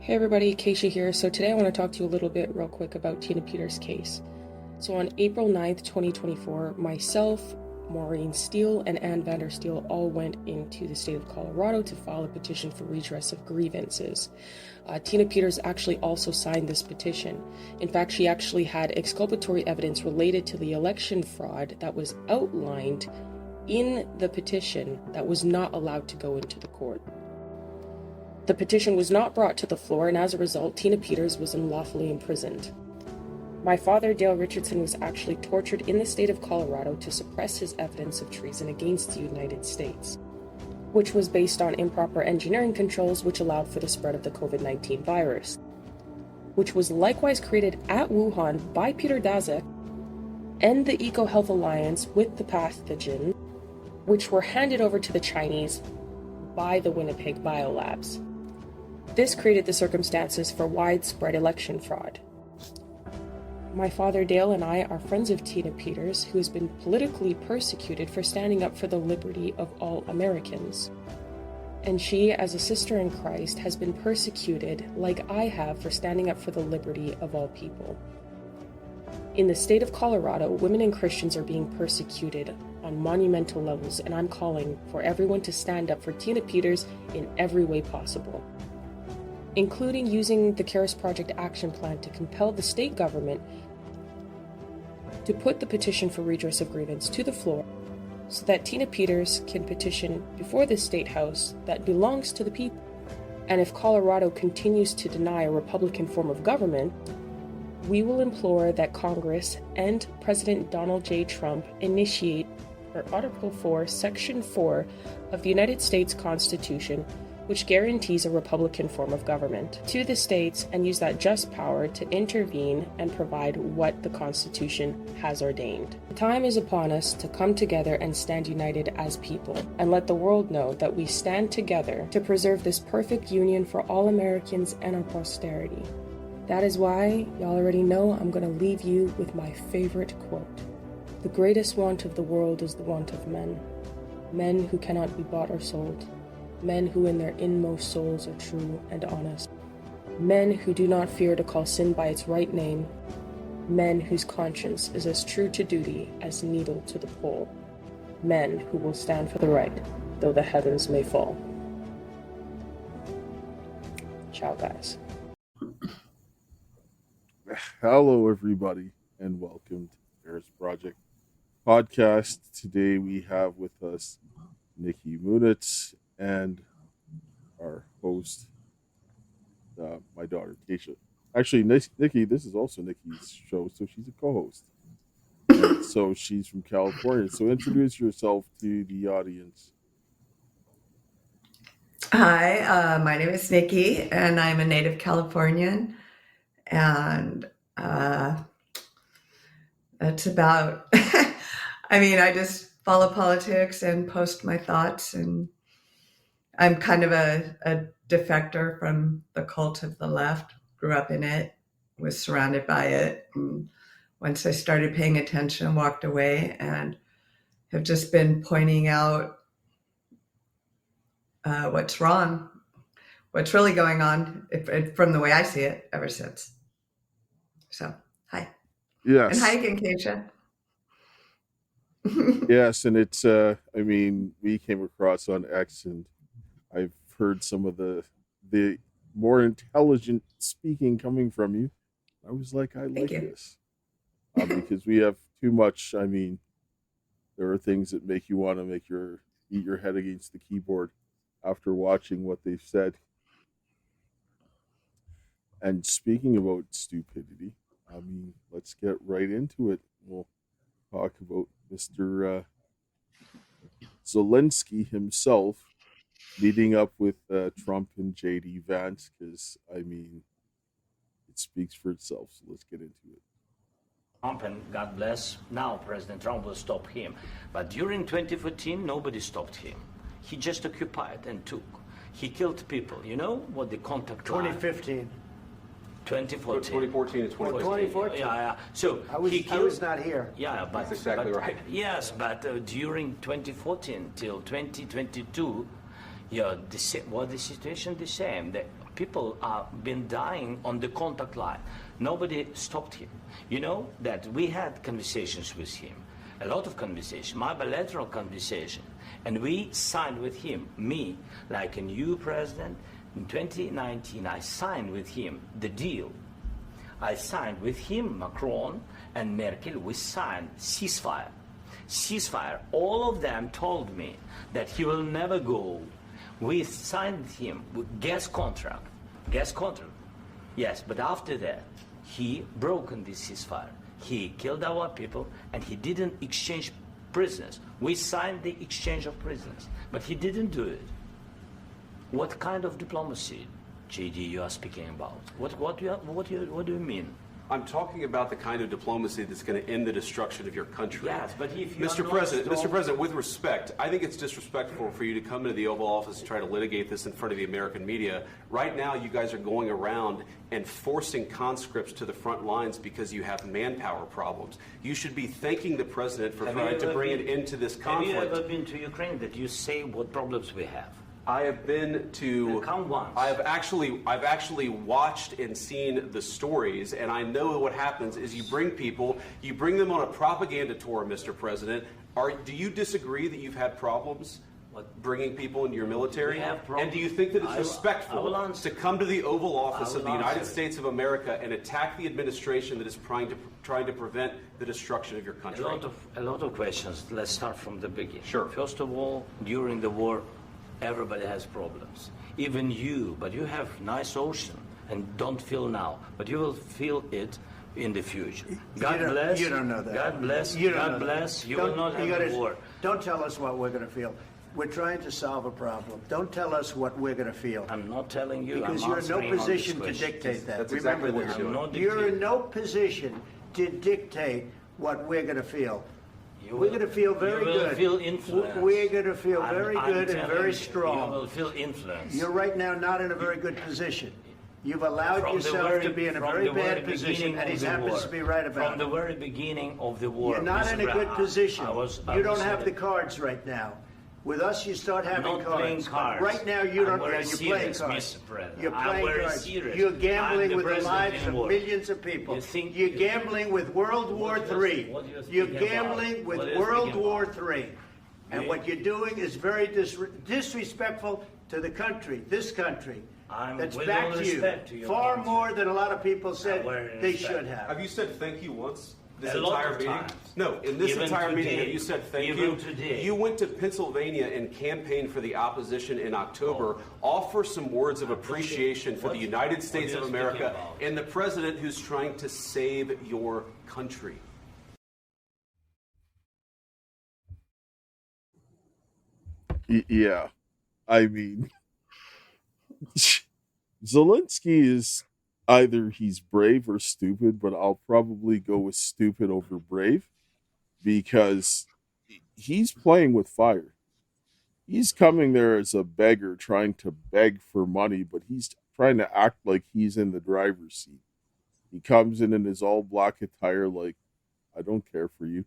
Hey everybody, Kaysha here. So today I want to talk to you a little bit real quick about Tina Peters' case. So on April 9th, 2024, myself, Maureen Steele, and Ann Vandersteel all went into the state of Colorado to file a petition for redress of grievances. Tina Peters actually also signed this petition. In fact, she actually had exculpatory evidence related to the election fraud that was outlined in the petition that was not allowed to go into the court. The petition was not brought to the floor, and as a result, Tina Peters was unlawfully imprisoned. My father, Dale Richardson, was actually tortured in the state of Colorado to suppress his evidence of treason against the United States, which was based on improper engineering controls which allowed for the spread of the COVID-19 virus, which was likewise created at Wuhan by Peter Daszak and the EcoHealth Alliance with the pathogen, which were handed over to the Chinese by the Winnipeg Biolabs. This created the circumstances for widespread election fraud. My father Dale and I are friends of Tina Peters, who has been politically persecuted for standing up for the liberty of all Americans. And she, as a sister in Christ, has been persecuted like I have for standing up for the liberty of all people. In the state of Colorado, women and Christians are being persecuted on monumental levels, and I'm calling for everyone to stand up for Tina Peters in every way possible, including using the Karis Project action plan to compel the state government to put the petition for redress of grievance to the floor so that Tina Peters can petition before the state house that belongs to the people. And if Colorado continues to deny a Republican form of government, we will implore that Congress and President Donald J. Trump initiate Article 4, Section 4 of the United States Constitution, which guarantees a Republican form of government, to the states, and use that just power to intervene and provide what the Constitution has ordained. The time is upon us to come together and stand united as people, and let the world know that we stand together to preserve this perfect union for all Americans and our posterity. That is why, y'all already know, I'm going to leave you with my favorite quote. The greatest want of the world is the want of men. Men who cannot be bought or sold. Men who in their inmost souls are true and honest. Men who do not fear to call sin by its right name. Men whose conscience is as true to duty as needle to the pole. Men who will stand for the right, though the heavens may fall. Ciao, guys. Hello, everybody, and welcome to Karis Project podcast. Today we have with us Nikki Moonitz and our host, my daughter Kaysha. Actually, Nikki, this is also Nikki's show, so she's a co-host. And so she's from California. So introduce yourself to the audience. Hi, my name is Nikki, and I'm a native Californian. And that's about, I just follow politics and post my thoughts, and I'm kind of a defector from the cult of the left, grew up in it, was surrounded by it. And once I started paying attention, walked away, and have just been pointing out what's wrong, what's really going on from the way I see it ever since. So, hi. Yes. And hi again, Kaysha. Yes, and it's, we came across on X, and I've heard some of the more intelligent speaking coming from you. I was like, I like this. Because we have too much, there are things that make you want to beat your head against the keyboard after watching what they've said. And speaking about stupidity, let's get right into it. We'll talk about Mr. Zelensky himself meeting up with Trump and J.D. Vance, because, it speaks for itself. So let's get into it. Trump, and God bless, now President Trump will stop him. But during 2014, nobody stopped him. He just occupied and took. He killed people. You know what the contact 2015. 2014. 2014 and 2014. Yeah. So I was not here. Yeah, but that's exactly right. Yes, but during 2014 till 2022, Yeah, the situation the same. The people have been dying on the contact line. Nobody stopped him. You know that we had conversations with him, a lot of conversation, my bilateral conversation, and we signed with him, me, like a new president. In 2019, I signed with him the deal. I signed with him, Macron and Merkel, we signed ceasefire. Ceasefire. All of them told me that he will never go. We signed him with gas contract. Gas contract. Yes, but after that, he broken this ceasefire. He killed our people and he didn't exchange prisoners. We signed the exchange of prisoners, but he didn't do it. What kind of diplomacy, JD, you are speaking about? What do you mean? I'm talking about the kind of diplomacy that's going to end the destruction of your country. Yes, but if you Mr. President, with respect, I think it's disrespectful for you to come into the Oval Office and try to litigate this in front of the American media. Right now, you guys are going around and forcing conscripts to the front lines because you have manpower problems. You should be thanking the president for trying to bring an end to this conflict. Have you ever been to Ukraine that you say what problems we have? I have been to. Come once. I've actually watched and seen the stories, and I know what happens is you bring them on a propaganda tour, Mr. President. Do you disagree that you've had problems bringing people into your military? And do you think that it's respectful to come to the Oval Office of the United States of America and attack the administration that is trying to prevent the destruction of your country? A lot of questions. Let's start from the beginning. Sure. First of all, during the war, everybody has problems, even you, but you have nice ocean and don't feel now, but you will feel it in the future. God bless. You don't know that. God bless. You don't God know bless. that. You will not have a war. Don't tell us what we're going to feel. We're trying to solve a problem. Don't tell us what we're going to feel. I'm not telling you. Because I'm you're in no answering on position this to question. dictate that. That's Remember exactly what this. you're doing. You're in no position to dictate what we're going to feel. We're going to feel very good. You will feel influence. We're going to feel very good and very You strong. will feel influence. You're right now not in a very good position. You've allowed yourself to be in a very bad position, and he happens to be right about it. From the very beginning of the war. You're not in a good position. You don't have the cards. cards right now. With us, you start having Not playing cards. Right now, you don't. You're You're playing cards. Mr. President. You're playing cards. Serious. You're gambling I'm the with the president lives in of war. millions of people. You're gambling with World War What III. do you You're think gambling about? with What do you World think War about? III. And what you're doing is very disrespectful to the country, this country. That's with back all to you. respect to your Far country. more than a lot of people said they respect. should have. Have you said thank you once? This A lot entire of meeting? times. No, in this Even entire meeting, today. have you said thank Even you? today. You went to Pennsylvania and campaigned for the opposition in October. Offer some words of appreciation for the United States are of you America speaking about? and the president who's trying to save your country. Yeah, I mean, Zelensky is either he's brave or stupid, but I'll probably go with stupid over brave because he's playing with fire. He's coming there as a beggar trying to beg for money, but he's trying to act like he's in the driver's seat. He comes in his all black attire like, I don't care for you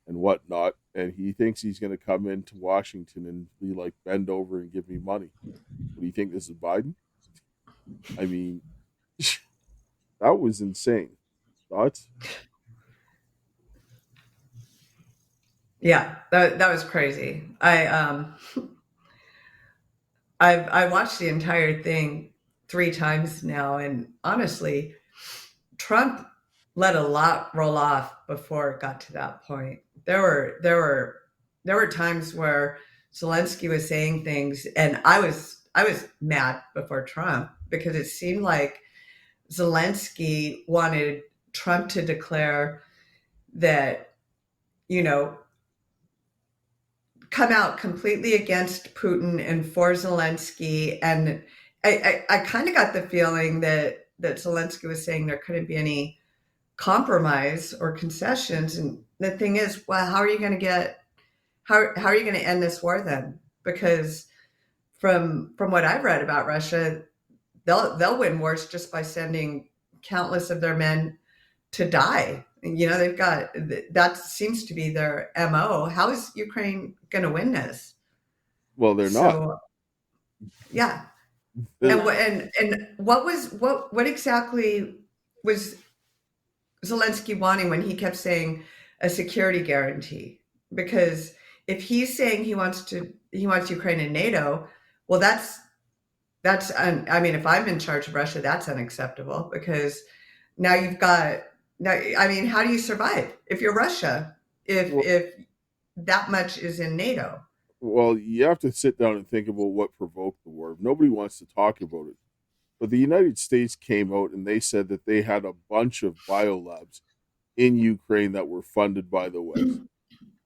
and whatnot. And he thinks he's going to come into Washington and be like, bend over and give me money. What do you think, this is Biden? I mean, that was insane. Thoughts? Yeah, that was crazy. I watched the entire thing 3 times now, and honestly, Trump let a lot roll off before it got to that point. There were times where Zelensky was saying things, and I was mad before Trump because it seemed like Zelensky wanted Trump to declare that, come out completely against Putin and for Zelensky. And I kind of got the feeling that Zelensky was saying there couldn't be any compromise or concessions. And the thing is, well, how are you going to end this war then? Because from what I've read about Russia, they'll win wars just by sending countless of their men to die. They've got, that seems to be their MO. How is Ukraine going to win this? Well, they're not. Yeah. And what exactly was Zelensky wanting when he kept saying a security guarantee? Because if he's saying he wants Ukraine in NATO, well, I mean, if I'm in charge of Russia, that's unacceptable, because now I mean, how do you survive if you're Russia, Well, if that much is in NATO? well, you have to sit down and think about what provoked the war. Nobody wants to talk about it. But the United States came out and they said that they had a bunch of biolabs in Ukraine that were funded by the West.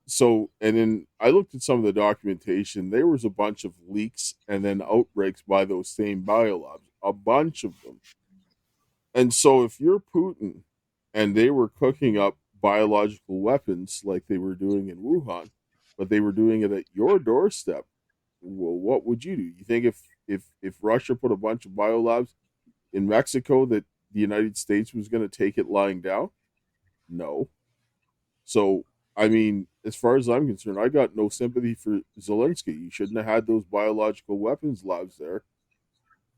So, and then I looked at some of the documentation. There was a bunch of leaks and then outbreaks by those same biolabs, a bunch of them. And so, if you're Putin and they were cooking up biological weapons like they were doing in Wuhan, but they were doing it at your doorstep, well, what would you do? You think if Russia put a bunch of biolabs in Mexico that the United States was going to take it lying down? No. So, I mean, as far as I'm concerned, I got no sympathy for Zelensky. You shouldn't have had those biological weapons labs there,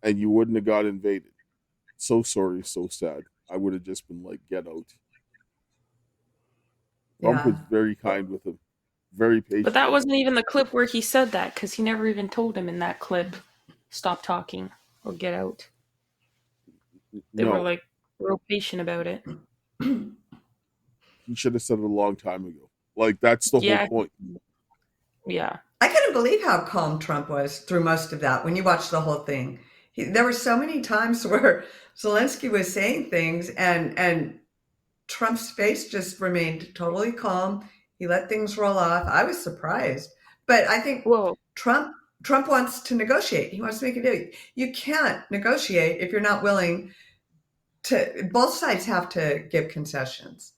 and you wouldn't have got invaded. So sorry, so sad. I would have just been like, get out. Trump was Yeah. very kind with him, very patient. But that wasn't even the clip where he said that, because he never even told him in that clip, stop talking or get out. They were like real patient about it. He should have said it a long time ago. Like, that's the whole point. Yeah. I couldn't believe how calm Trump was through most of that. When you watch the whole thing, there were so many times where Zelensky was saying things and Trump's face just remained totally calm. He let things roll off. I was surprised. But I think Trump wants to negotiate. He wants to make a deal. You can't negotiate if you're not willing to. Both sides have to give concessions.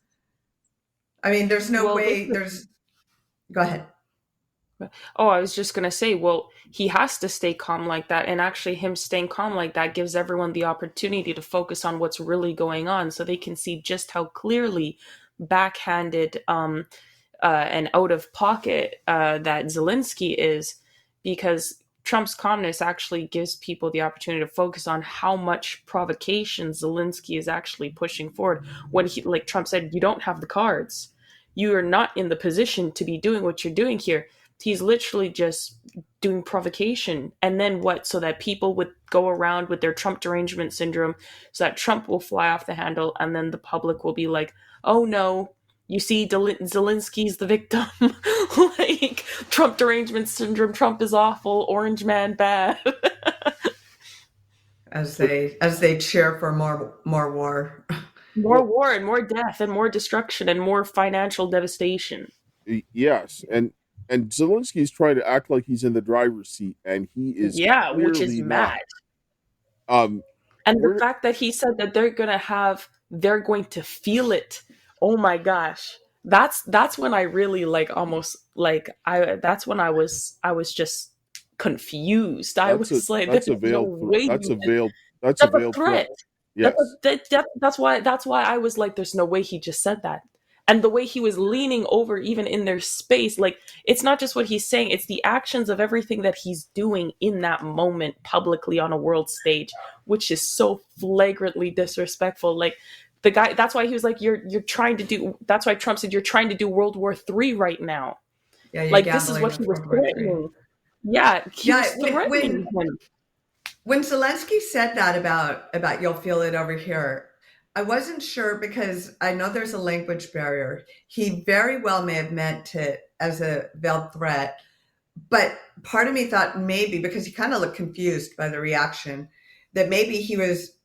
I mean, there's no way. Go ahead. Oh, I was just going to say, well, he has to stay calm like that. And actually him staying calm like that gives everyone the opportunity to focus on what's really going on, so they can see just how clearly backhanded and out of pocket that Zelensky is, because Trump's calmness actually gives people the opportunity to focus on how much provocation Zelensky is actually pushing forward. When he, like Trump said, you don't have the cards. You are not in the position to be doing what you're doing here. He's literally just doing provocation. And then what? So that people would go around with their Trump derangement syndrome, so that Trump will fly off the handle, and then the public will be like, oh no, you see, Zelensky's the victim. Like, Trump derangement syndrome, Trump is awful, orange man bad. As they cheer for more war. More war and more death and more destruction and more financial devastation. Yes, and Zelensky's trying to act like he's in the driver's seat, and he is which is mad. And the fact that he said that they're going to feel it. Oh my gosh, that's when I really that's when I was just confused. I was like, that's a veiled threat. Yes. That's why I was like, there's no way he just said that. And the way he was leaning over, even in their space, like, it's not just what he's saying, it's the actions of everything that he's doing in that moment publicly on a world stage, which is so flagrantly disrespectful. Like, the guy, that's why he was like, that's why Trump said, you're trying to do World War III right now. Yeah, like, this is what he was threatening. Yeah, he was threatening him. When Zelensky said that about you'll feel it over here, I wasn't sure, because I know there's a language barrier. He very well may have meant it as a veiled threat, but part of me thought maybe, because he kind of looked confused by the reaction, that maybe he was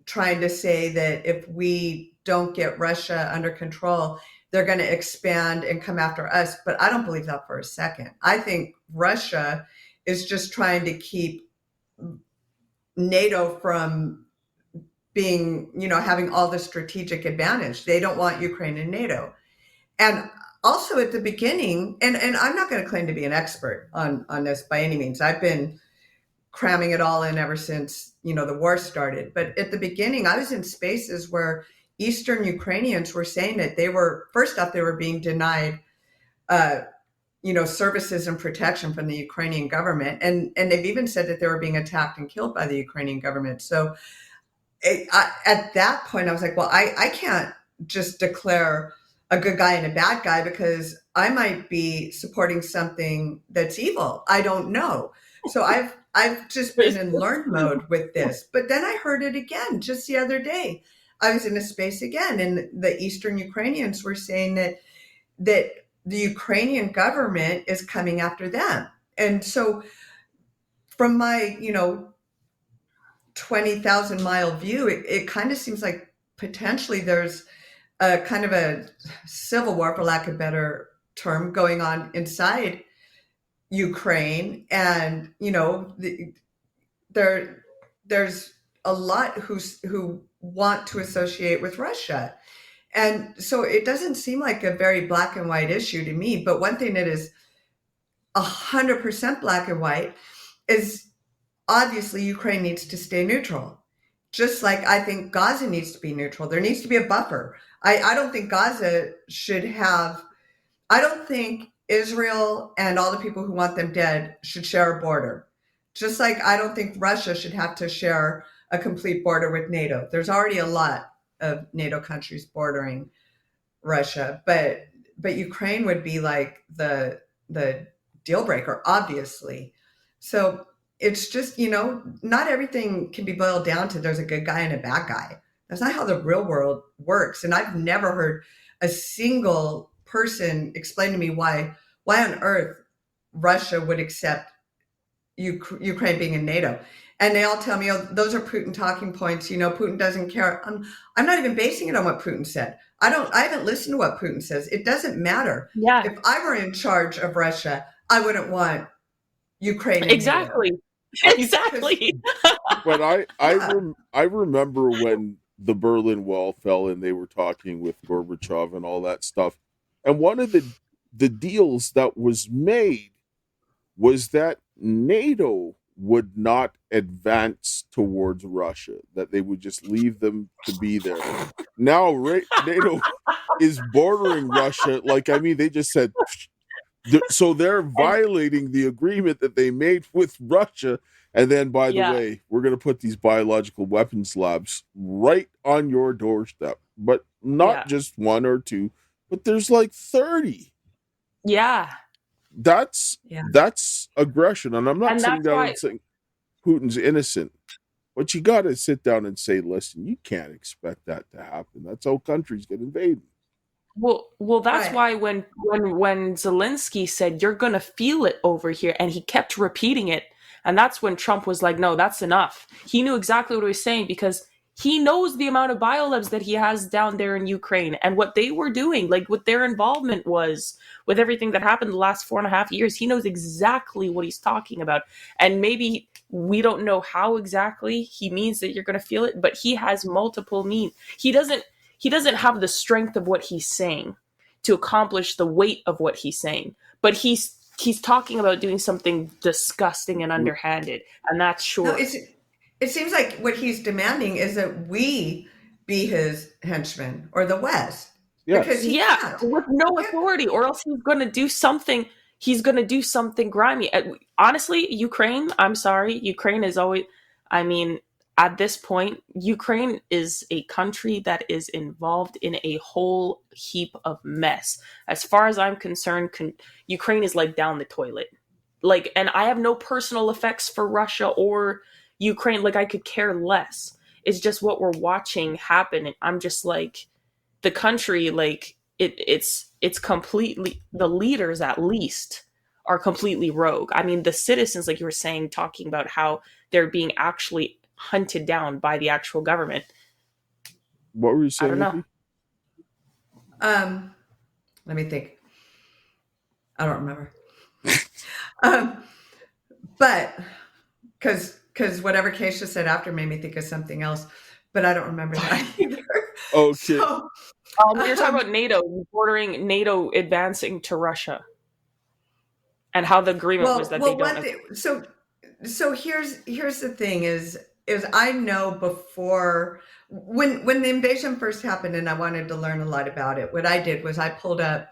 trying to say that if we don't get Russia under control, they're going to expand and come after us. But I don't believe that for a second. I think Russia is just trying to keep NATO from being, having all the strategic advantage. They don't want Ukraine in NATO. And also at the beginning, and I'm not going to claim to be an expert on this by any means. I've been cramming it all in ever since, the war started. But at the beginning, I was in spaces where Eastern Ukrainians were saying that first off, they were being denied services and protection from the Ukrainian government. And they've even said that they were being attacked and killed by the Ukrainian government. So at that point, I was like, well, I can't just declare a good guy and a bad guy, because I might be supporting something that's evil. I don't know. So I've just been in learn mode with this. But then I heard it again just the other day. I was in a space again, and the Eastern Ukrainians were saying that the Ukrainian government is coming after them. And so from my, 20,000 mile view, it kind of seems like potentially there's a kind of a civil war, for lack of a better term, going on inside Ukraine. And, there's a lot who want to associate with Russia. And so it doesn't seem like a very black and white issue to me. But one thing that is 100% black and white is obviously Ukraine needs to stay neutral. Just like I think Gaza needs to be neutral. There needs to be a buffer. I don't think Gaza should have, I don't think Israel and all the people who want them dead should share a border. Just like I don't think Russia should have to share a complete border with NATO. There's already a lot of NATO countries bordering Russia, but Ukraine would be like the deal breaker, obviously. So it's just, not everything can be boiled down to there's a good guy and a bad guy. That's not how the real world works. And I've never heard a single person explain to me why on earth Russia would accept Ukraine being in NATO. And they all tell me, oh, those are Putin talking points. Putin doesn't care. I'm not even basing it on what Putin said. I haven't listened to what Putin says. It doesn't matter. Yeah. If I were in charge of Russia, I wouldn't want Ukraine. Exactly. Exactly. But I remember when the Berlin Wall fell and they were talking with Gorbachev and all that stuff. And one of the deals that was made was that NATO would not advance towards Russia, that they would just leave them to be there. Now NATO is bordering Russia. They just said, so they're violating the agreement that they made with Russia. And then, by the way, we're going to put these biological weapons labs right on your doorstep, but not just one or two, but there's like 30. Yeah. That's aggression. And I'm not sitting down and saying Putin's innocent, but you got to sit down and say, listen, you can't expect that to happen. That's how countries get invaded. Well, that's why when Zelensky said, you're going to feel it over here, and he kept repeating it. And that's when Trump was like, no, that's enough. He knew exactly what he was saying, because he knows the amount of biolabs that he has down there in Ukraine and what they were doing, like what their involvement was with everything that happened the last 4.5 years. He knows exactly what he's talking about. And maybe we don't know how exactly he means that you're going to feel it, but he has multiple means. He doesn't have the strength of what he's saying to accomplish the weight of what he's saying, but he's talking about doing something disgusting and underhanded, and that's short. No, it seems like what he's demanding is that we be his henchmen, or the West. Yes. Because with no authority, or else he's going to do something. He's going to do something grimy. Honestly, Ukraine, I'm sorry. Ukraine is always, at this point, Ukraine is a country that is involved in a whole heap of mess. As far as I'm concerned, Ukraine is like down the toilet. And I have no personal effects for Russia or Ukraine. I could care less. It's just what we're watching happen. And I'm just like, the country, it's completely, the leaders at least are completely rogue. The citizens, like you were saying, talking about how they're being actually hunted down by the actual government. What were you saying? I don't know. Let me think. I don't remember. But because whatever Kaysha said after made me think of something else, but I don't remember that either. Okay. So, you're talking about NATO bordering, NATO advancing to Russia, and how the agreement was that they don't. So here's the thing is I know before when the invasion first happened and I wanted to learn a lot about it, what I did was I pulled up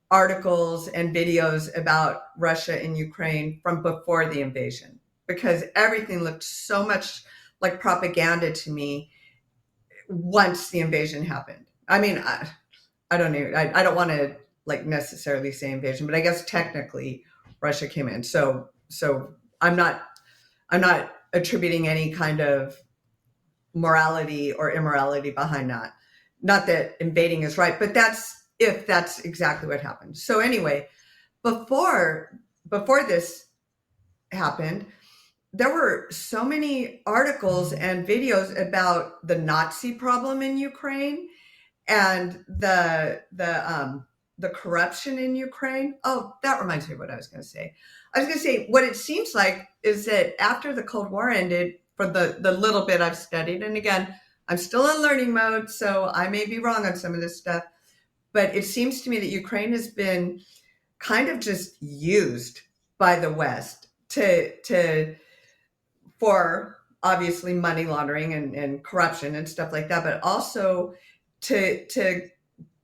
articles and videos about Russia and Ukraine from before the invasion, because everything looked so much like propaganda to me once the invasion happened. I mean, I don't want to like necessarily say invasion, but I guess technically Russia came in. So I'm not attributing any kind of morality or immorality behind that. Not that invading is right, but that's exactly what happened. So anyway, before this happened, there were so many articles and videos about the Nazi problem in Ukraine and the corruption in Ukraine. Oh, that reminds me of what I was going to say. I was going to say what it seems like is that after the Cold War ended, for the little bit I've studied, and again, I'm still in learning mode, so I may be wrong on some of this stuff, but it seems to me that Ukraine has been kind of just used by the West for obviously money laundering and corruption and stuff like that, but also to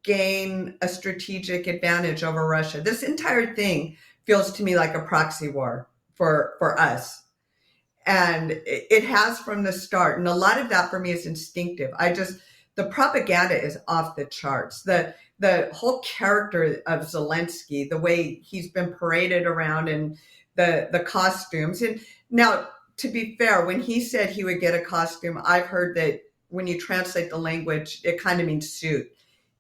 gain a strategic advantage over Russia. This entire thing feels to me like a proxy war for us. And it has from the start. And a lot of that for me is instinctive. The propaganda is off the charts. The whole character of Zelensky, the way he's been paraded around and the costumes. And now, to be fair, when he said he would get a costume, I've heard that when you translate the language, it kind of means suit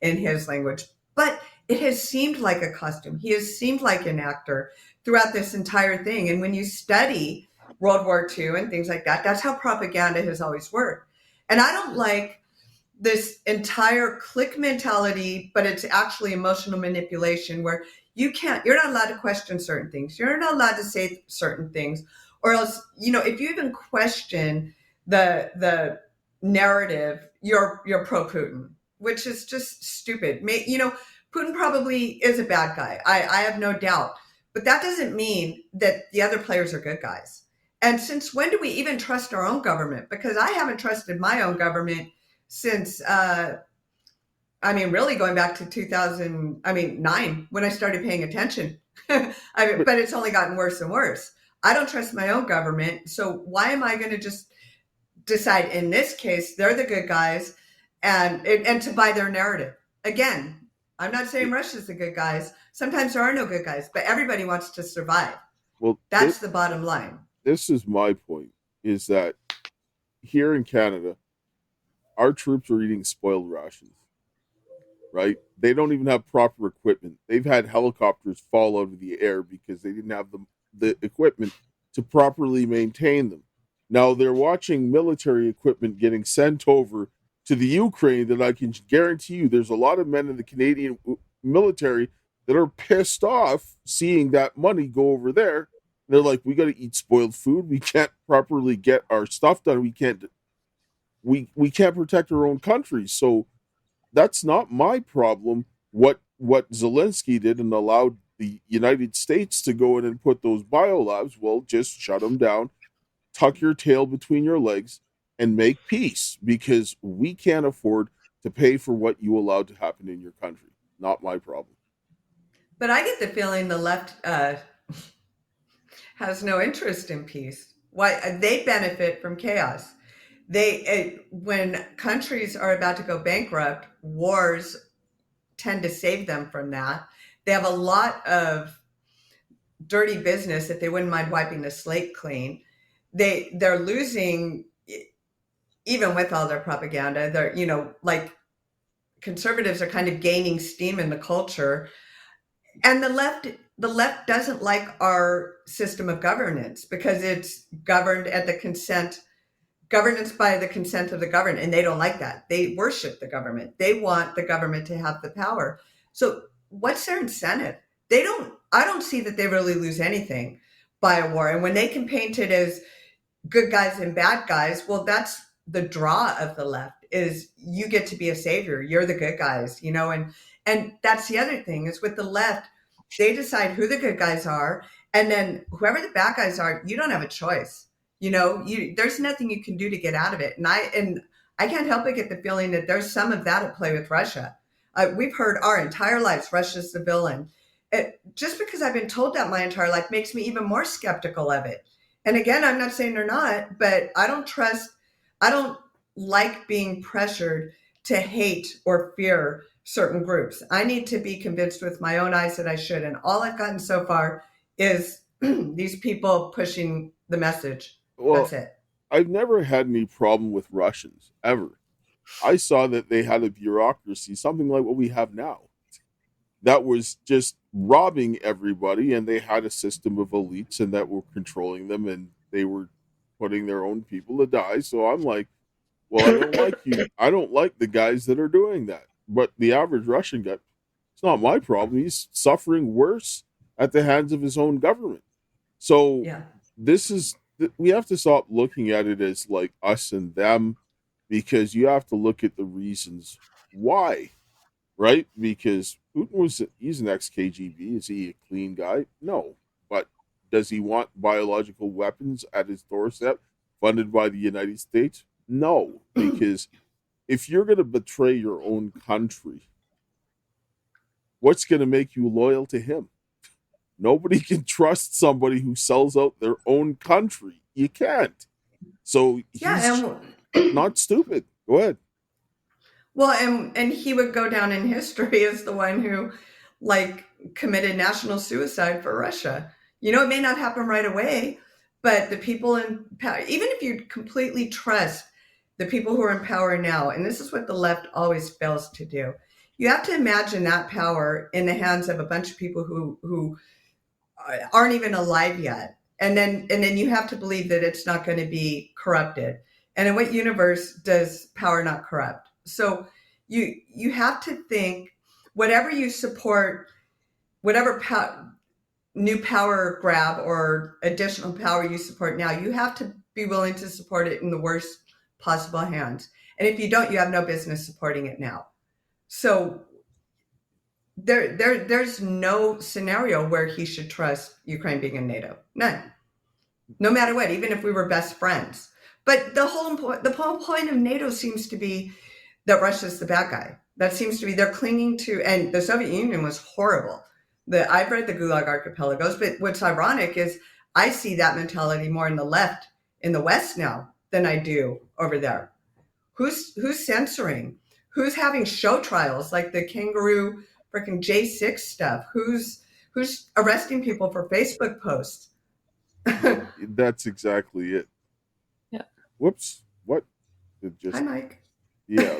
in his language. But it has seemed like a costume. He has seemed like an actor throughout this entire thing. And when you study World War II and things like that, that's how propaganda has always worked. And I don't like this entire clique mentality, but it's actually emotional manipulation where you're not allowed to question certain things. You're not allowed to say certain things, or else, if you even question the narrative, you're pro-Putin, which is just stupid. Putin probably is a bad guy. I have no doubt, but that doesn't mean that the other players are good guys. And since when do we even trust our own government? Because I haven't trusted my own government since, really going back to 2009 when I started paying attention. But it's only gotten worse and worse. I don't trust my own government. So why am I going to just decide in this case, they're the good guys and to buy their narrative? Again, I'm not saying Russia's the good guys. Sometimes there are no good guys, but everybody wants to survive. Well, that's the bottom line. This is my point, is that here in Canada, our troops are eating spoiled rations, right? They don't even have proper equipment. They've had helicopters fall out of the air because they didn't have the equipment to properly maintain them. Now they're watching military equipment getting sent over to the Ukraine that I can guarantee you there's a lot of men in the Canadian military that are pissed off seeing that money go over there. They're like, we got to eat spoiled food. We can't properly get our stuff done. We can't protect our own country. So that's not my problem. What Zelensky did and allowed the United States to go in and put those biolabs, well, just shut them down, tuck your tail between your legs, and make peace, because we can't afford to pay for what you allowed to happen in your country. Not my problem. But I get the feeling the left has no interest in peace. Why? They benefit from chaos. When countries are about to go bankrupt, wars tend to save them from that. They have a lot of dirty business that they wouldn't mind wiping the slate clean. They're losing, even with all their propaganda. They're, like conservatives are kind of gaining steam in the culture, and the left doesn't like our system of governance because it's governed at governance by the consent of the governed, and they don't like that. They worship the government. They want the government to have the power. So what's their incentive? I don't see that they really lose anything by a war. And when they can paint it as good guys and bad guys, well, that's the draw of the left, is you get to be a savior. You're the good guys, and that's the other thing is with the left, they decide who the good guys are. And then whoever the bad guys are, you don't have a choice. There's nothing you can do to get out of it. And I can't help but get the feeling that there's some of that at play with Russia. We've heard our entire lives, Russia's the villain. Just because I've been told that my entire life makes me even more skeptical of it. And again, I'm not saying they're not, but I don't like being pressured to hate or fear certain groups. I need to be convinced with my own eyes that I should. And all I've gotten so far is these people pushing the message. Well, that's it. I've never had any problem with Russians, ever. I saw that they had a bureaucracy, something like what we have now, that was just robbing everybody, and they had a system of elites and that were controlling them, and they were putting their own people to die. So I'm like, well, I don't like you. I don't like the guys that are doing that. But the average Russian guy, it's not my problem. He's suffering worse at the hands of his own government. So we have to stop looking at it as like us and them, because you have to look at the reasons why, right? Because Putin he's an ex-KGB. Is he a clean guy? No. But does he want biological weapons at his doorstep funded by the United States? No. Because if you're going to betray your own country, what's going to make you loyal to him? Nobody can trust somebody who sells out their own country. You can't. So he's not stupid. Go ahead. Well, and he would go down in history as the one who committed national suicide for Russia. It may not happen right away, but the people in power, even if you completely trust the people who are in power now, and this is what the left always fails to do, you have to imagine that power in the hands of a bunch of people who aren't even alive yet. And then you have to believe that it's not going to be corrupted. And in what universe does power not corrupt? So you have to think, whatever you support, whatever new power grab or additional power you support now, you have to be willing to support it in the worst possible hands. And if you don't, you have no business supporting it now. So there's no scenario where he should trust Ukraine being in NATO. None. No matter what, even if we were best friends. But the whole point of NATO seems to be that Russia's the bad guy. That seems to be, they're clinging to, and the Soviet Union was horrible. I've read the Gulag Archipelagos, but what's ironic is I see that mentality more in the left, in the West now, than I do over there. Who's censoring? Who's having show trials like the kangaroo freaking J6 stuff? Who's arresting people for Facebook posts? That's exactly it. Yeah. Whoops. What? Hi, Mike. Yeah.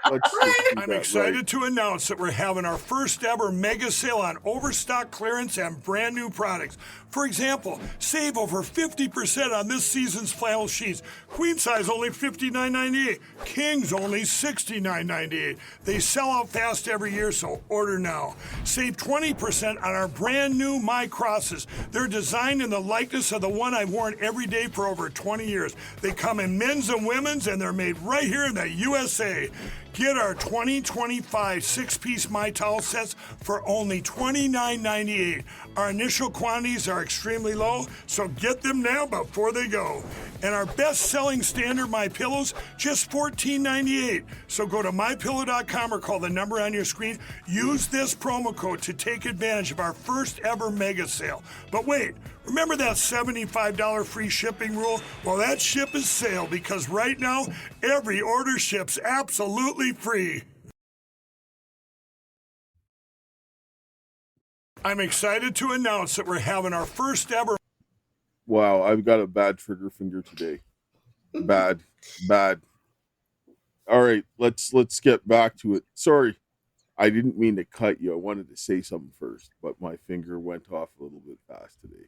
I'm excited to announce that we're having our first ever mega sale on overstock clearance and brand new products. For example, save over 50% on this season's flannel sheets. Queen size only $59.98. Kings only $69.98. They sell out fast every year, so order now. Save 20% on our brand new My Crosses. They're designed in the likeness of the one I've worn every day for over 20 years. They come in men's and women's, and they're made right here in the USA. Get our 2025 six-piece My Towel sets for only $29.98. Our initial quantities are extremely low, so get them now before they go. And our best-selling standard My Pillows, just $14.98. So go to MyPillow.com or call the number on your screen. Use this promo code to take advantage of our first ever mega sale. But wait, remember that $75 free shipping rule? Well, that ship is sailed, because right now, every order ships absolutely free. I'm excited to announce that we're having our first ever... Wow, I've got a bad trigger finger today. Bad. All right, let's get back to it. Sorry, I didn't mean to cut you. I wanted to say something first, but my finger went off a little bit fast today.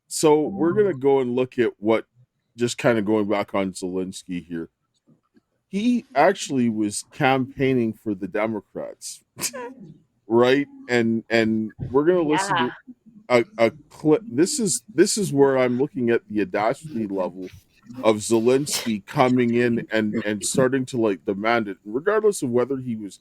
So we're gonna go and look at what, just kind of going back on Zelensky here. He actually was campaigning for the Democrats, right? And we're gonna listen to a clip. This is where I'm looking at the audacity level of Zelensky coming in and starting to demand it, regardless of whether he was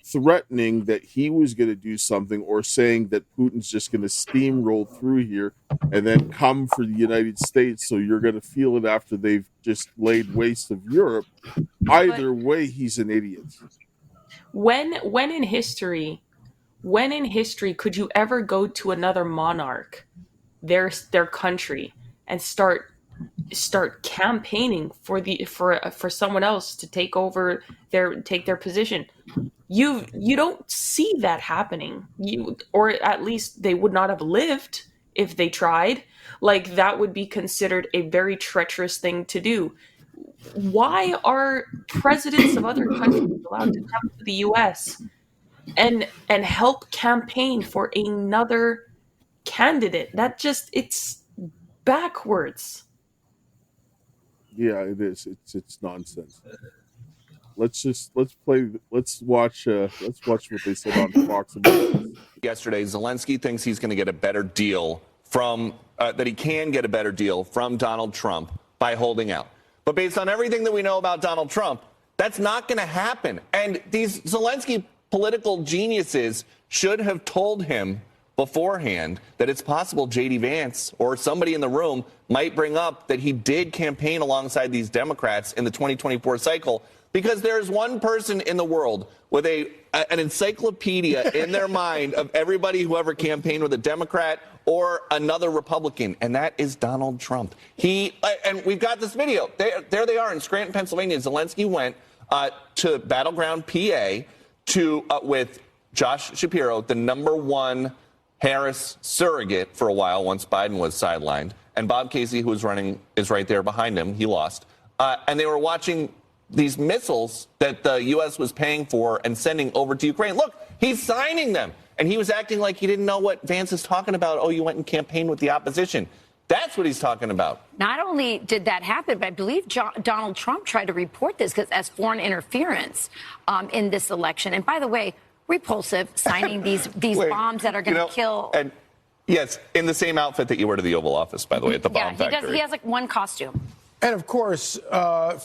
threatening that he was going to do something or saying that Putin's just going to steamroll through here and then come for the United States, so you're going to feel it after they've just laid waste of Europe. Either way, he's an idiot. When in history, could you ever go to another monarch, their country, and start campaigning for someone else to take over take their position? You don't see that happening. Or at least they would not have lived if they tried. Like, that would be considered a very treacherous thing to do. Why are presidents of other countries allowed to come to the US and help campaign for another candidate? That just, it's backwards. Yeah, it is. It's nonsense. Let's watch what they said on Fox about this. Yesterday, Zelensky thinks he's going to get a better deal from that he can get a better deal from Donald Trump by holding out. But based on everything that we know about Donald Trump, that's not going to happen. And these Zelensky political geniuses should have told him beforehand that it's possible J.D. Vance or somebody in the room might bring up that he did campaign alongside these Democrats in the 2024 cycle, because there's one person in the world with an encyclopedia in their mind of everybody who ever campaigned with a Democrat or another Republican, and that is Donald Trump. And we've got this video. There they are in Scranton, Pennsylvania. Zelensky went to Battleground, PA, with Josh Shapiro, the #1 Harris surrogate for a while once Biden was sidelined, and Bob Casey, who was running, is right there behind him. He lost. And they were watching these missiles that the U.S. was paying for and sending over to Ukraine. Look, he's signing them. And he was acting like he didn't know what Vance is talking about. Oh, you went and campaigned with the opposition. That's what he's talking about. Not only did that happen, but I believe Donald Trump tried to report this as foreign interference in this election. And by the way, repulsive, signing these bombs that are going to kill. And yes, in the same outfit that you wear to the Oval Office, by the way, at the bomb factory. He has like one costume. And of course,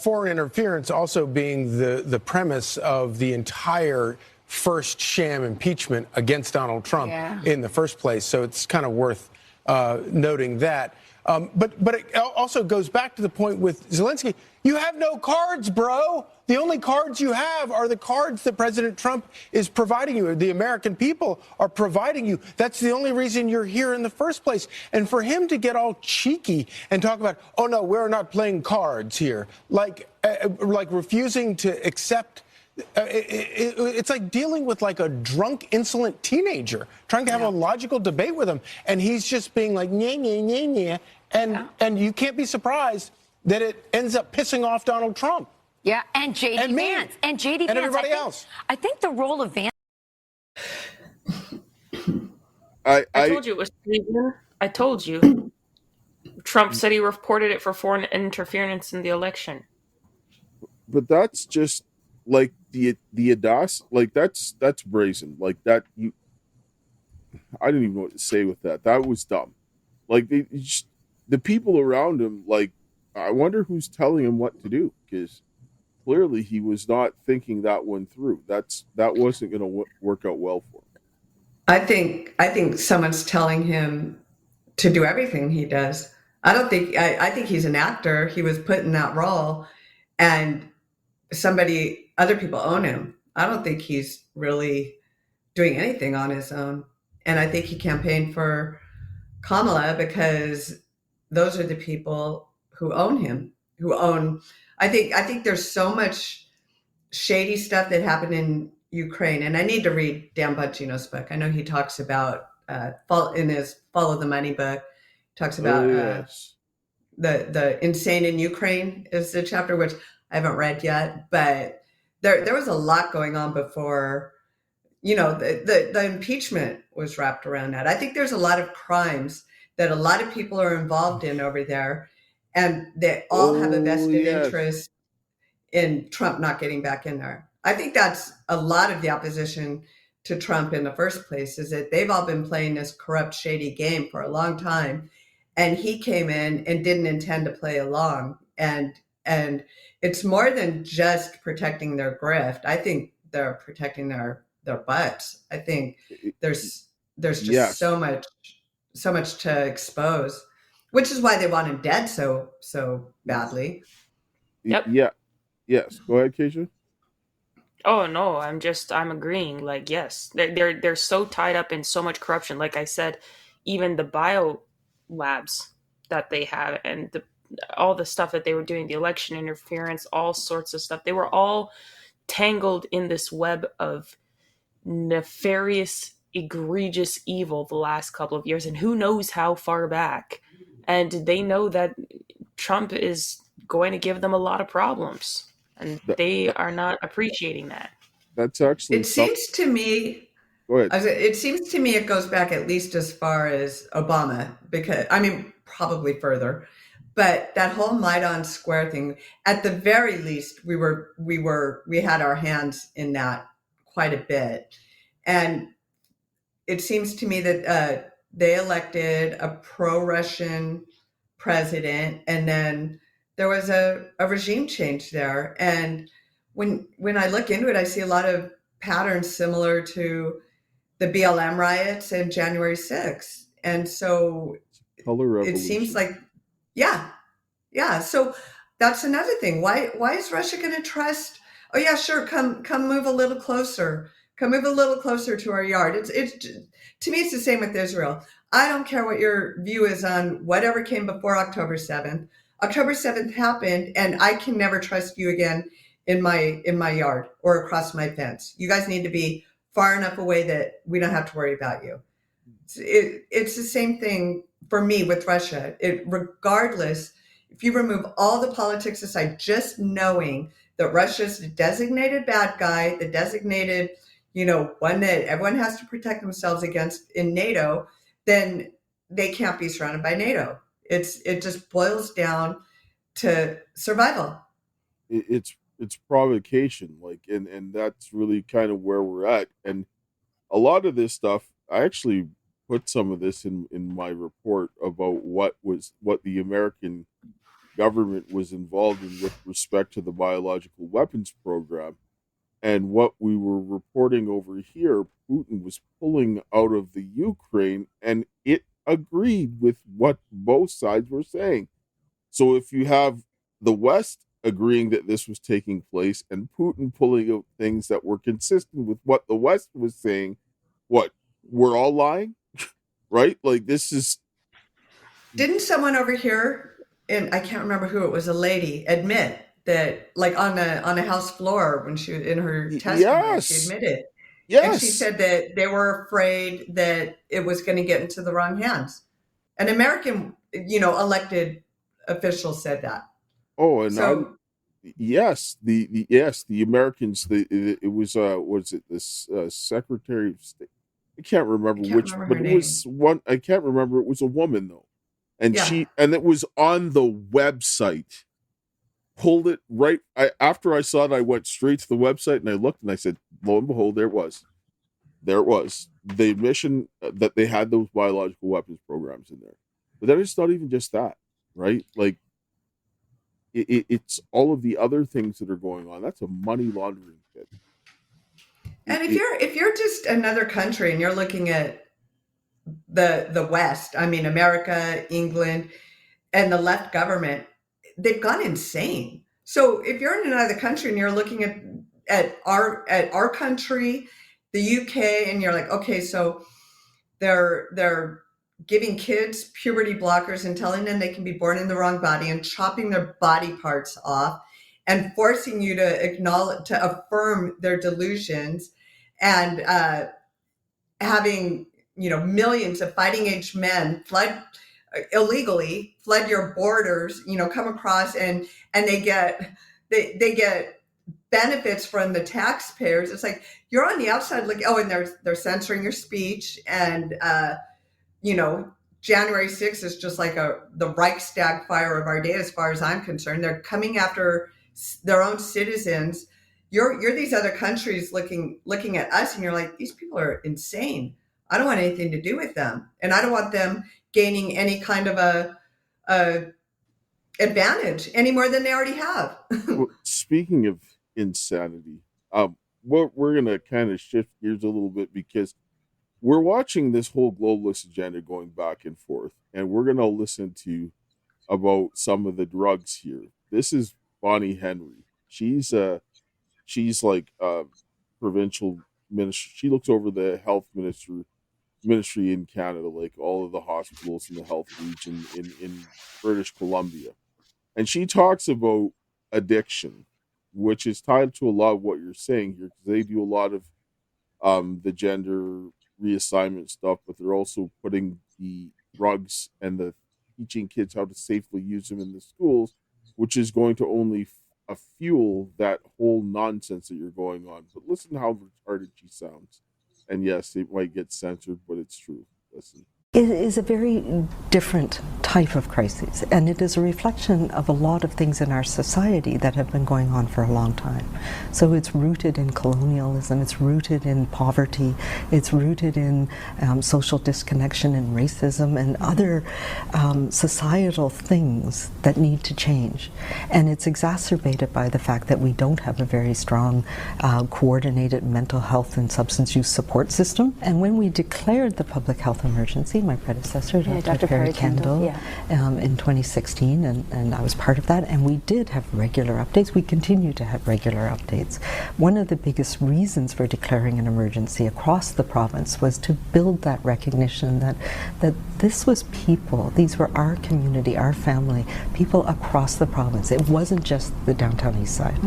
foreign interference also being the premise of the entire first sham impeachment against Donald Trump in the first place. So it's kind of worth noting that. But it also goes back to the point with Zelensky. You have no cards, bro. The only cards you have are the cards that President Trump is providing you, or the American people are providing you. That's the only reason you're here in the first place. And for him to get all cheeky and talk about, oh, no, we're not playing cards here, like refusing to accept. It's like dealing with like a drunk, insolent teenager, trying to have a logical debate with him. And he's just being like, nye, nye, nye, nye. And you can't be surprised that it ends up pissing off Donald Trump. Yeah, and J.D. Vance. And J.D. Vance. Everybody else. I think the role of Vance. I told you it was treason. I told you. Trump said he reported it for foreign interference in the election. But that's just like the audacity. Like that's brazen. Like that. I didn't even know what to say with that. That was dumb. Like the people around him. Like, I wonder who's telling him what to do, because clearly he was not thinking that one through. That wasn't going to work out well for him. I think someone's telling him to do everything he does. I think he's an actor. He was put in that role, and other people own him. I don't think he's really doing anything on his own. And I think he campaigned for Kamala because those are the people who own him, I think there's so much shady stuff that happened in Ukraine. And I need to read Dan Bongino's book. I know he talks about, in his Follow the Money book, talks about the insane in Ukraine is the chapter, which I haven't read yet. But there was a lot going on before, the impeachment was wrapped around that. I think there's a lot of crimes that a lot of people are involved in over there. And they all have a vested interest in Trump not getting back in there. I think that's a lot of the opposition to Trump in the first place, is that they've all been playing this corrupt, shady game for a long time. And he came in and didn't intend to play along. And it's more than just protecting their grift. I think they're protecting their butts. I think there's just so much to expose. Which is why they want him dead so badly. Yep. Yeah. Yes. Go ahead, Kaysha. Oh no, I'm agreeing. Like yes, they're so tied up in so much corruption. Like I said, even the bio labs that they have and all the stuff that they were doing, the election interference, all sorts of stuff. They were all tangled in this web of nefarious, egregious evil the last couple of years, and who knows how far back. And they know that Trump is going to give them a lot of problems, and That, they that are not appreciating that. that's actually It some. seems to me Go ahead. It seems to me it goes back at least as far as Obama, because I mean, probably further. But that whole Maidan Square thing, at the very least, we had our hands in that quite a bit. And it seems to me that they elected a pro-Russian president, and then there was a regime change there. And when I look into it, I see a lot of patterns similar to the BLM riots and January 6th. And so Color it revolution. seems like, yeah. So that's another thing. Why is Russia going to trust? Oh yeah, sure. Come move a little closer. Come move a little closer to our yard. It's to me, it's the same with Israel. I don't care what your view is on whatever came before October 7th. October 7th happened, and I can never trust you again in my yard or across my fence. You guys need to be far enough away that we don't have to worry about you. It's the same thing for me with Russia. Regardless, if you remove all the politics aside, just knowing that Russia's the designated bad guy, the designated, one that everyone has to protect themselves against in NATO, then they can't be surrounded by NATO. It just boils down to survival. It's provocation, and that's really kind of where we're at. And a lot of this stuff, I actually put some of this in my report about what the American government was involved in with respect to the biological weapons program. And what we were reporting over here, Putin was pulling out of the Ukraine, and it agreed with what both sides were saying. So if you have the West agreeing that this was taking place and Putin pulling out things that were consistent with what the West was saying, we're all lying? Right? Like, this is... Didn't someone over here, and I can't remember who it was, a lady, admit that, like on a house floor when she in her testimony, Yes. she admitted. Yes. And she said that they were afraid that it was going to get into the wrong hands. An American, elected official said that. Oh, and so, yes, the Americans. It was it this Secretary of State? I can't remember but it was one. I can't remember. It was a woman though, and it was on the website. Pulled it right after I saw it. I went straight to the website and I looked and I said, "Lo and behold, there it was. There it was. The admission that they had those biological weapons programs in there." But then it's not even just that, right? Like, it's all of the other things that are going on. That's a money laundering pit. And if you're just another country and you're looking at the West, I mean America, England, and the left government, they've gone insane. So if you're in another country and you're looking at our country, the UK, and you're like, okay, so they're giving kids puberty blockers and telling them they can be born in the wrong body and chopping their body parts off and forcing you to affirm their delusions, and having millions of fighting age men illegally flood your borders, come across and they get benefits from the taxpayers. It's like you're on the outside looking, and they're censoring your speech, and January 6th is just like the Reichstag fire of our day, as far as I'm concerned. They're coming after their own citizens. You're these other countries looking at us, and you're like, these people are insane. I don't want anything to do with them, and I don't want them gaining any kind of a advantage any more than they already have. Well, speaking of insanity, we're going to kind of shift gears a little bit, because we're watching this whole globalist agenda going back and forth, and we're going to listen to about some of the drugs here. This is Bonnie Henry. She's she's like provincial minister. She looks over the health ministry in Canada, like all of the hospitals in the health region in British Columbia. And she talks about addiction, which is tied to a lot of what you're saying here, because they do a lot of the gender reassignment stuff, but they're also putting the drugs and the teaching kids how to safely use them in the schools, which is going to only fuel that whole nonsense that you're going on. But listen to how retarded she sounds. And yes, it might get censored, but it's true. Listen. It is a very different type of crisis, and it is a reflection of a lot of things in our society that have been going on for a long time. So it's rooted in colonialism, it's rooted in poverty, it's rooted in social disconnection and racism and other societal things that need to change. And it's exacerbated by the fact that we don't have a very strong coordinated mental health and substance use support system. And when we declared the public health emergency, my predecessor, Dr. Perry Kendall, in 2016, and I was part of that, and we did have regular updates. We continue to have regular updates. One of the biggest reasons for declaring an emergency across the province was to build that recognition that this was people, these were our community, our family, people across the province. It wasn't just the downtown east side.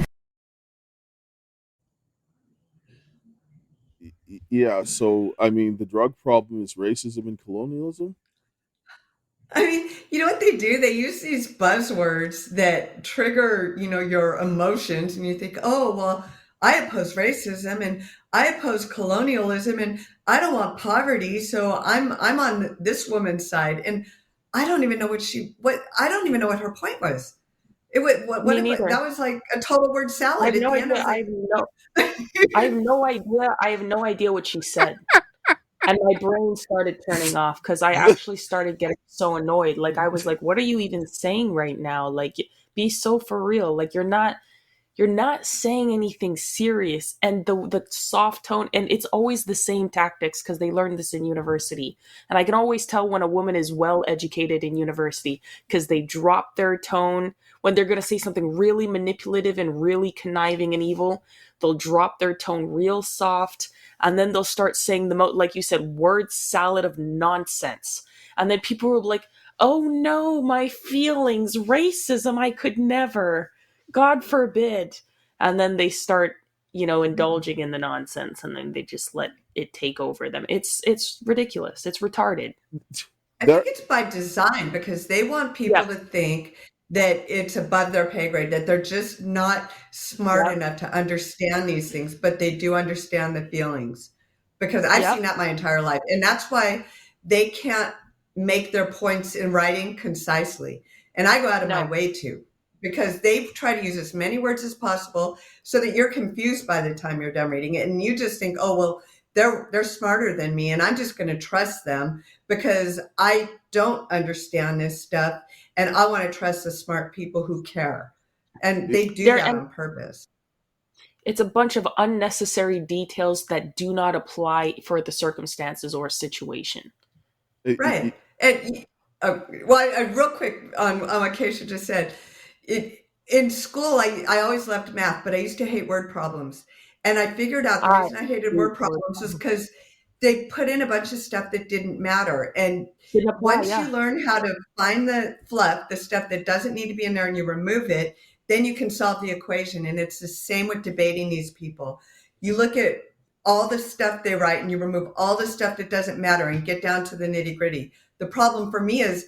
Yeah, so I mean, the drug problem is racism and colonialism. I mean, you know what they do? They use these buzzwords that trigger, your emotions, and you think, oh, well, I oppose racism and I oppose colonialism and I don't want poverty, so I'm on this woman's side. And I don't even know I don't even know what her point was. That was like a total word salad. I have no idea what she said. And my brain started turning off because I actually started getting so annoyed. Like, I was like, what are you even saying right now? Like, be so for real. Like, you're not saying anything serious. And the soft tone, and it's always the same tactics because they learned this in university. And I can always tell when a woman is well educated in university because they drop their tone when they're going to say something really manipulative and really conniving and evil. They'll drop their tone real soft, and then they'll start saying like you said, word salad of nonsense. And then people will be like, oh no, my feelings, racism, I could never, God forbid. And then they start, indulging in the nonsense, and then they just let it take over them. It's ridiculous. It's retarded. I think it's by design because they want people to think that it's above their pay grade, that they're just not smart enough to understand these things, but they do understand the feelings. Because I've seen that my entire life. And that's why they can't make their points in writing concisely. And I go out of my way to, because they try to use as many words as possible so that you're confused by the time you're done reading it. And you just think, oh, well, they're smarter than me, and I'm just going to trust them because I don't understand this stuff. And I want to trust the smart people who care. And they do that on purpose. It's a bunch of unnecessary details that do not apply for the circumstances or situation. Right. And real quick on what Kaysha just said. In school, I always loved math, but I used to hate word problems. And I figured out the reason I hated word problems was because they put in a bunch of stuff that didn't matter. And once you learn how to find the fluff, the stuff that doesn't need to be in there, and you remove it, then you can solve the equation. And it's the same with debating these people. You look at all the stuff they write and you remove all the stuff that doesn't matter and get down to the nitty gritty. The problem for me is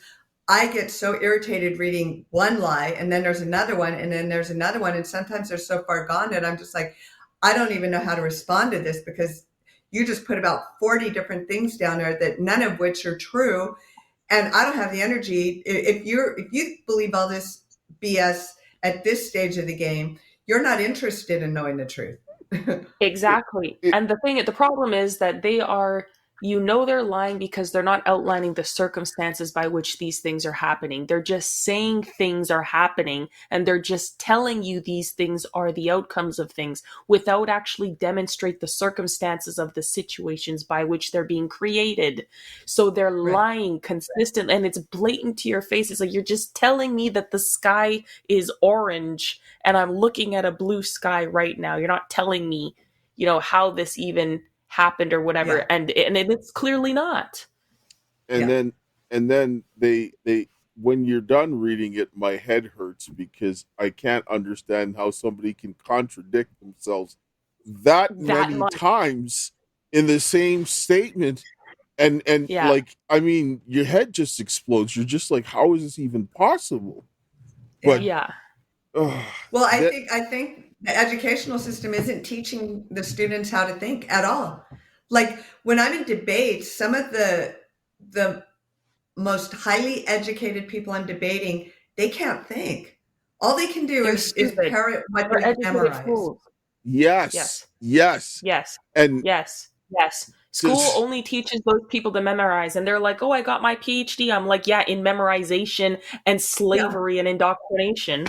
I get so irritated reading one lie, and then there's another one, and then there's another one. And sometimes they're so far gone that I'm just like, I don't even know how to respond to this because you just put about 40 different things down there that none of which are true. And I don't have the energy. If you believe all this BS at this stage of the game, you're not interested in knowing the truth. Exactly. And the problem is that they are You know they're lying because they're not outlining the circumstances by which these things are happening. They're just saying things are happening, and they're just telling you these things are the outcomes of things without actually demonstrate the circumstances of the situations by which they're being created. So they're lying consistently, and it's blatant to your face. It's like, you're just telling me that the sky is orange and I'm looking at a blue sky right now. You're not telling me, how this even happened or whatever, and it's clearly not. And then they when you're done reading it, my head hurts because I can't understand how somebody can contradict themselves that many times in the same statement, and like, I mean, your head just explodes. You're just like, how is this even possible? But well, I think the educational system isn't teaching the students how to think at all. Like, when I'm in debates, some of the most highly educated people I'm debating, they can't think. All they can do is parrot what they memorize. Yes. And yes. School only teaches those people to memorize, and they're like, oh, I got my PhD. I'm like, yeah, in memorization and slavery and indoctrination.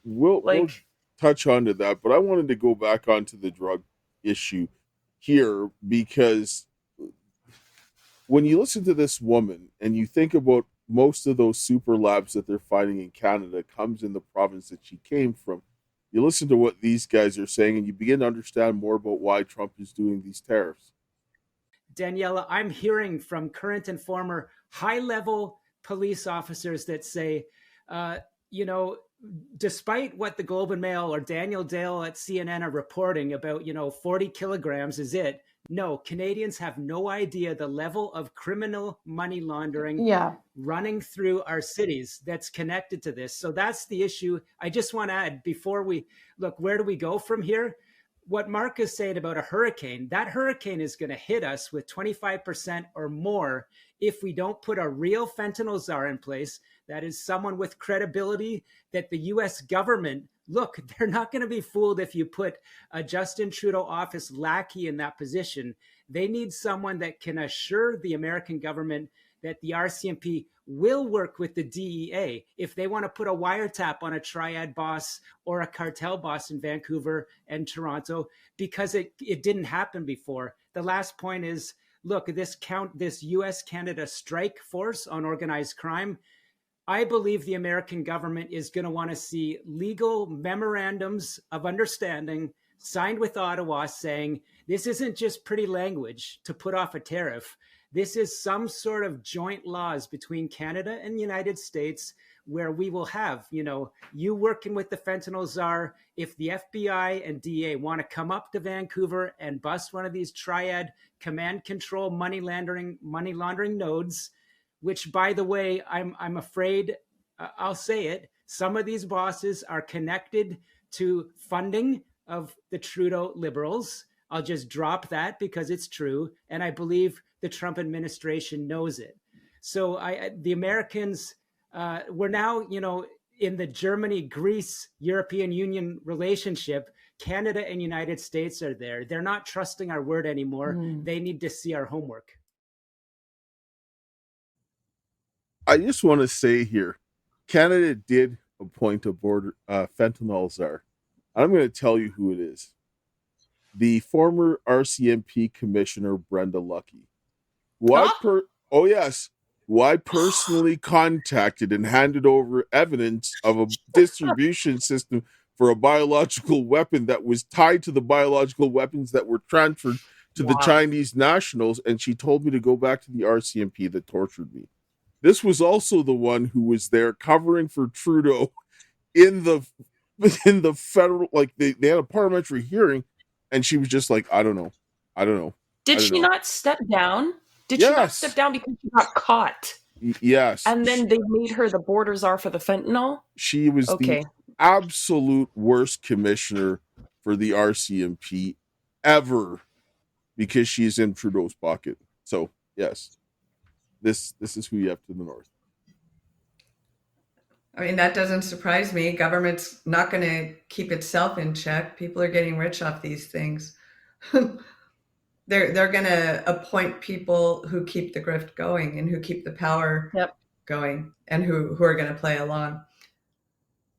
We'll touch onto that, but I wanted to go back onto the drug issue here, because when you listen to this woman and you think about most of those super labs that they're finding in Canada comes in the province that she came from, you listen to what these guys are saying and you begin to understand more about why Trump is doing these tariffs. Daniela, I'm hearing from current and former high-level police officers that say, despite what the Globe and Mail or Daniel Dale at CNN are reporting about, 40 kilograms is it. No, Canadians have no idea the level of criminal money laundering running through our cities that's connected to this. So that's the issue. I just want to add, before we look, where do we go from here? What Mark is saying about a hurricane, that hurricane is going to hit us with 25% or more if we don't put a real fentanyl czar in place. That is someone with credibility, that the U.S. government, look, they're not going to be fooled if you put a Justin Trudeau office lackey in that position. They need someone that can assure the American government that the RCMP will work with the DEA if they want to put a wiretap on a triad boss or a cartel boss in Vancouver and Toronto, because it didn't happen before. The last point is, look, this U.S.-Canada strike force on organized crime, I believe the American government is going to want to see legal memorandums of understanding signed with Ottawa saying this isn't just pretty language to put off a tariff. This is some sort of joint laws between Canada and the United States where we will have, you working with the fentanyl czar. If the FBI and DEA want to come up to Vancouver and bust one of these triad command control money laundering nodes, which, by the way, I'm afraid, I'll say it, some of these bosses are connected to funding of the Trudeau Liberals. I'll just drop that because it's true. And I believe the Trump administration knows it. So the Americans, we're now, in the Germany-Greece European Union relationship. Canada and United States are there. They're not trusting our word anymore. They need to see our homework. I just want to say here, Canada did appoint a border fentanyl czar. I'm going to tell you who it is. The former RCMP commissioner, Brenda Lucki. Who I personally contacted and handed over evidence of a distribution system for a biological weapon that was tied to the biological weapons that were transferred to the Chinese nationals, and she told me to go back to the RCMP that tortured me. This was also the one who was there covering for Trudeau in the federal, like they had a parliamentary hearing, and she was just like, I don't know. Did she not step down? Did she not step down because she got caught? Yes. And then they made her the border czar for the fentanyl? She was the absolute worst commissioner for the RCMP ever because she's in Trudeau's pocket. So, yes. This is who you have to the north. I mean, that doesn't surprise me. Government's not going to keep itself in check. People are getting rich off these things. they're going to appoint people who keep the grift going and who keep the power going and who are going to play along.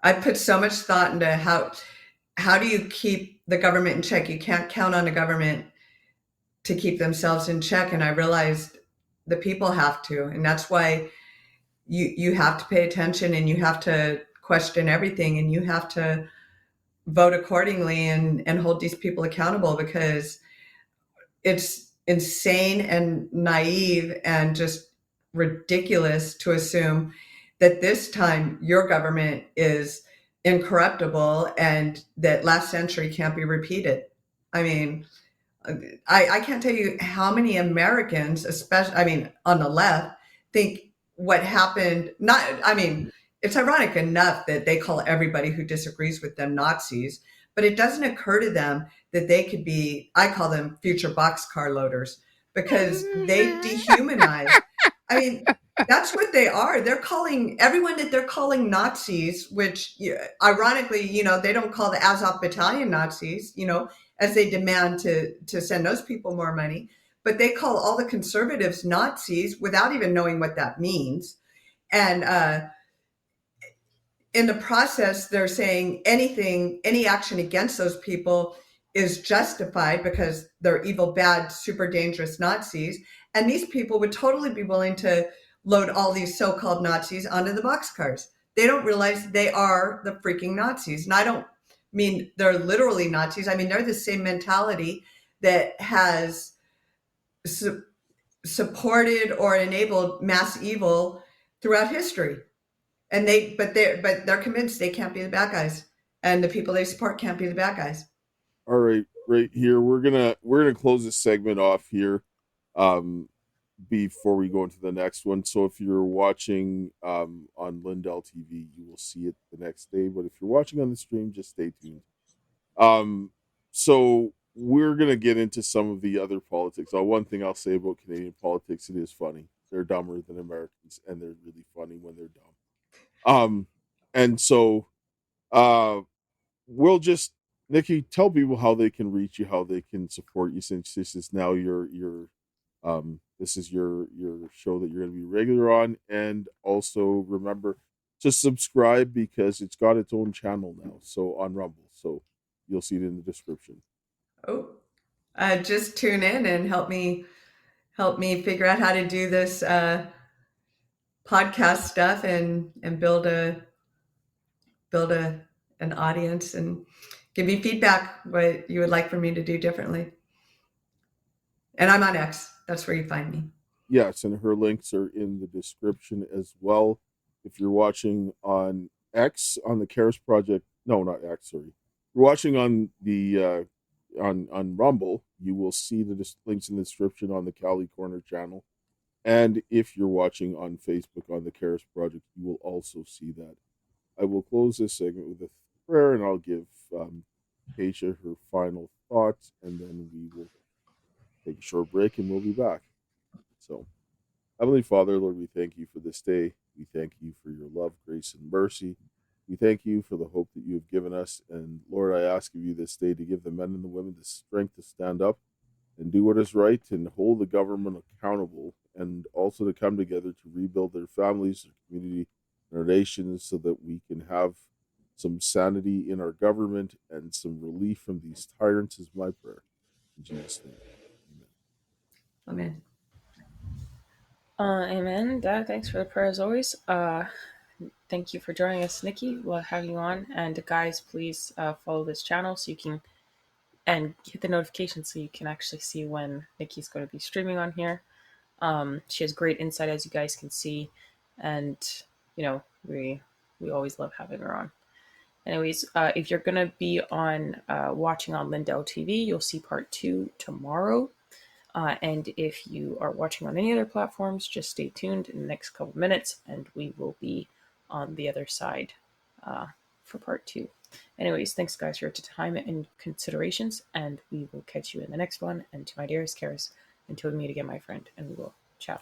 I put so much thought into how do you keep the government in check? You can't count on the government to keep themselves in check. And I realized the people have to, and that's why you have to pay attention and you have to question everything and you have to vote accordingly and hold these people accountable, because it's insane and naive and just ridiculous to assume that this time your government is incorruptible and that last century can't be repeated. I mean, I can't tell you how many Americans, especially, on the left, think what happened, it's ironic enough that they call everybody who disagrees with them Nazis, but it doesn't occur to them that they could be, I call them future boxcar loaders, because they dehumanize. That's what they are. They're calling everyone that they're calling Nazis, which ironically, they don't call the Azov Battalion Nazis, as they demand to send those people more money, but they call all the conservatives Nazis without even knowing what that means. And in the process, they're saying any action against those people is justified because they're evil, bad, super dangerous Nazis. And these people would totally be willing to load all these so-called Nazis onto the boxcars. They don't realize they are the freaking Nazis. And I don't mean they're literally Nazis. They're the same mentality that has supported or enabled mass evil throughout history. And they're convinced they can't be the bad guys, and the people they support can't be the bad guys. All right, right here we're gonna close this segment off here, before we go into the next one. So if you're watching on Lindell TV, you will see it the next day. But if you're watching on the stream, just stay tuned. So we're gonna get into some of the other politics. One thing I'll say about Canadian politics, it is funny. They're dumber than Americans, and they're really funny when they're dumb. And so we'll just, Nikki, tell people how they can reach you, how they can support you, since this is now your this is your show that you're going to be regular on. And also remember to subscribe, because it's got its own channel now, so on Rumble. So you'll see it in the description. Just tune in and help me figure out how to do this podcast stuff and build an audience, and give me feedback what you would like for me to do differently. And I'm on X. That's where you find me. Yes, and her links are in the description as well. If you're watching on X, on the Karis Project, no, not X, sorry. If you're watching on the on Rumble, you will see the links in the description on the Cali Corner channel. And if you're watching on Facebook on the Karis Project, you will also see that. I will close this segment with a prayer, and I'll give Kaysha her final thoughts, and then we will take a short break, and we'll be back. So, Heavenly Father, Lord, we thank you for this day. We thank you for your love, grace, and mercy. We thank you for the hope that you have given us. And Lord, I ask of you this day to give the men and the women the strength to stand up and do what is right, and hold the government accountable, and also to come together to rebuild their families, their community, and our nations, so that we can have some sanity in our government and some relief from these tyrants, is my prayer. In Jesus' name, amen. Amen. Dad, thanks for the prayer as always. Thank you for joining us, Nikki. We'll have you on. And guys, please follow this channel so you can, and hit the notification so you can actually see when Nikki's going to be streaming on here. She has great insight, as you guys can see, and we always love having her on. Anyways, if you're going to be on watching on Lindell TV, you'll see part 2 tomorrow. And if you are watching on any other platforms, just stay tuned in the next couple of minutes, and we will be on the other side for part 2. Anyways, thanks guys for your time and considerations, and we will catch you in the next one. And to my dearest Karis, until we meet again, my friend, and we will chat.